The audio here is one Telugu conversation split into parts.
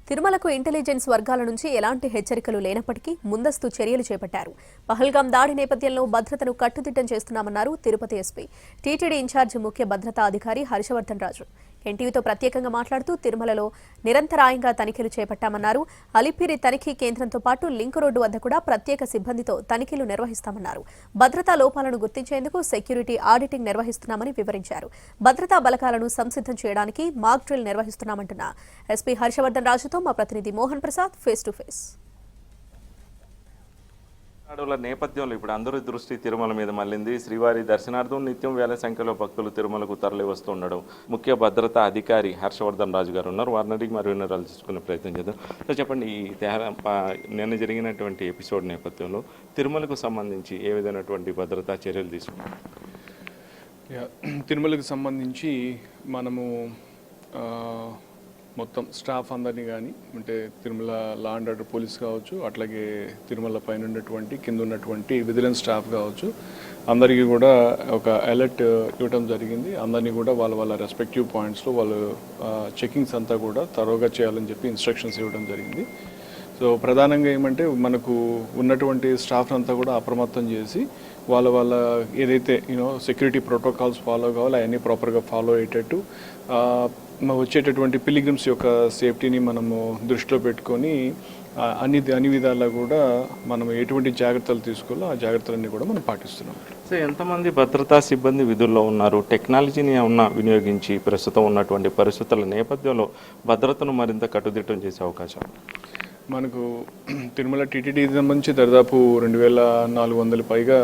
తిరుమలకు ఇంటెలిజెన్స్ వర్గాల నుంచి ఎలాంటి హెచ్చరికలు లేనప్పటికీ ముందస్తు చర్యలు చేపట్టారు. పహల్గాం దాడి నేపథ్యంలో భద్రతను కట్టుదిట్టం చేస్తున్నామన్నారు తిరుపతి ఎస్పీ. టీటీడీ ఇన్ఛార్జ్ ముఖ్య భద్రతా అధికారి హర్షవర్ధన్ రాజు ఎన్టీవీతో ప్రత్యేకంగా మాట్లాడుతూ తిరుమలలో నిరంతరాయంగా తనిఖీలు చేపట్టామన్నారు. అలిపిరి తనిఖీ కేంద్రంతో పాటు లింక్ రోడ్డు వద్ద కూడా ప్రత్యేక సిబ్బందితో తనిఖీలు నిర్వహిస్తామన్నారు. భద్రతా లోపాలను గుర్తించేందుకు సెక్యూరిటీ ఆడిటింగ్ నిర్వహిస్తున్నామని వివరించారు. భద్రతా బలగాలను సంసిద్ధం చేయడానికి మాక్ డ్రిల్ నిర్వహిస్తున్నామంటున్న ఎస్పీ హర్షవర్ధన్ రాజుతో మా ప్రతినిధి Mohan Prasad face to face. నేపథ్యంలో ఇప్పుడు అందరి దృష్టి తిరుమల మీద మళ్ళింది. శ్రీవారి దర్శనార్థం నిత్యం వేల సంఖ్యలో భక్తులు తిరుమలకు తరలి వస్తూ ఉండడం ముఖ్య భద్రతా అధికారి హర్షవర్ధన్ రాజు గారు ఉన్నారు. వారిని అడిగి మరి వివరాలు తెలుసుకునే ప్రయత్నం చేద్దాం. సో చెప్పండి, ఈ నిన్న జరిగినటువంటి ఎపిసోడ్ నేపథ్యంలో తిరుమలకు సంబంధించి ఏ విధమైనటువంటి భద్రతా చర్యలు తీసుకున్నారు? తిరుమలకు సంబంధించి మనము మొత్తం స్టాఫ్ అందరినీ కానీ అంటే Tirumala law and order police కావచ్చు, అట్లాగే తిరుమల పైన ఉన్నటువంటి కింద ఉన్నటువంటి విజిలెన్స్ స్టాఫ్ కావచ్చు, అందరికీ కూడా ఒక అలర్ట్ ఇవ్వడం జరిగింది. అందరినీ కూడా వాళ్ళ రెస్పెక్టివ్ పాయింట్స్లో వాళ్ళు చెకింగ్స్ అంతా కూడా తరోగా చేయాలని చెప్పి ఇన్స్ట్రక్షన్స్ ఇవ్వడం జరిగింది. సో ప్రధానంగా ఏమంటే మనకు ఉన్నటువంటి స్టాఫ్ అంతా కూడా అప్రమత్తం చేసి వాళ్ళ ఏదైతే సెక్యూరిటీ ప్రోటోకాల్స్ ఫాలో కావాలో అవన్నీ ప్రాపర్గా ఫాలో అయ్యేటట్టు వచ్చేటటువంటి పిలిగ్రిమ్స్ యొక్క సేఫ్టీని మనము దృష్టిలో పెట్టుకొని అన్ని విధాలా కూడా మనం ఎటువంటి జాగ్రత్తలు తీసుకోవాలో ఆ జాగ్రత్తలన్నీ కూడా మనం పాటిస్తున్నాం. సో ఎంతమంది భద్రతా సిబ్బంది విధుల్లో ఉన్నారు? టెక్నాలజీని ఏమన్నా వినియోగించి ప్రస్తుతం ఉన్నటువంటి పరిస్థితుల నేపథ్యంలో భద్రతను మరింత కట్టుదిట్టం చేసే అవకాశం? మనకు తిరుమల టీటీడీ సంబంధించి దాదాపు 2400 పైగా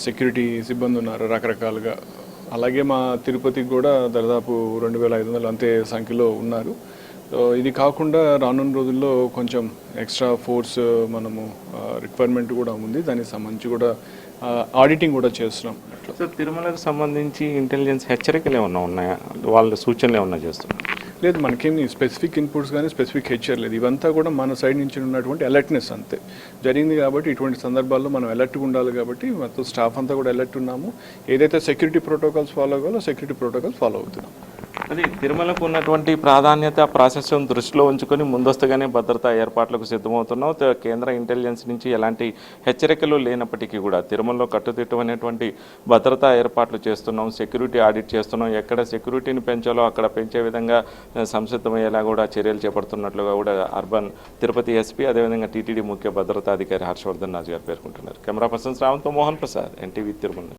సెక్యూరిటీ సిబ్బంది ఉన్నారు రకరకాలుగా. అలాగే మా తిరుపతికి కూడా దాదాపు 2500 అంతే సంఖ్యలో ఉన్నారు. ఇది కాకుండా రానున్న రోజుల్లో కొంచెం ఎక్స్ట్రా ఫోర్స్ మనము రిక్వైర్మెంట్ కూడా ఉంది. దానికి సంబంధించి కూడా ఆడిటింగ్ కూడా చేస్తున్నాం. సో తిరుమలకు సంబంధించి ఇంటెలిజెన్స్ హెచ్చరికలు ఏమన్నా ఉన్నాయా? వాళ్ళ సూచనలు ఏమన్నా చేస్తున్నారు? లేదు, మనకేమి స్పెసిఫిక్ ఇన్పుట్స్ కానీ స్పెసిఫిక్ హెచ్చర్ లేదు. ఇవంతా కూడా మన సైడ్ నుంచి ఉన్నటువంటి అలర్ట్నెస్ అంతే జరిగింది. కాబట్టి ఇటువంటి సందర్భాల్లో మనం అలర్ట్గా ఉండాలి. కాబట్టి మొత్తం స్టాఫ్ అంతా కూడా అలర్ట్ ఉన్నాము. ఏదైతే సెక్యూరిటీ ప్రోటోకాల్స్ ఫాలో కావాలో సెక్యూరిటీ ప్రోటోకాల్స్ ఫాలో అవుతున్నాం. అది తిరుమలకు ఉన్నటువంటి ప్రాధాన్యత ప్రాసెస్ను దృష్టిలో ఉంచుకొని ముందస్తుగానే భద్రతా ఏర్పాట్లకు సిద్ధమవుతున్నాం. కేంద్ర ఇంటెలిజెన్స్ నుంచి ఎలాంటి హెచ్చరికలు లేనప్పటికీ కూడా తిరుమలలో కట్టుదిట్టమైనటువంటి భద్రతా ఏర్పాట్లు చేస్తున్నాం. సెక్యూరిటీ ఆడిట్ చేస్తున్నాం. ఎక్కడ సెక్యూరిటీని పెంచాలో అక్కడ పెంచే విధంగా సంసిద్ధమయ్యేలా కూడా చర్యలు చేపడుతున్నట్లుగా కూడా అర్బన్ తిరుపతి ఎస్పీ అదేవిధంగా టీటీడీ ముఖ్య భద్రతా అధికారి హర్షవర్ధన్ రాజు గారు పేర్కొంటున్నారు. కెమెరా పర్సన్ శ్రావంత్తో మోహన్ ప్రసాద్, ఎన్టీవీ తిరుమల.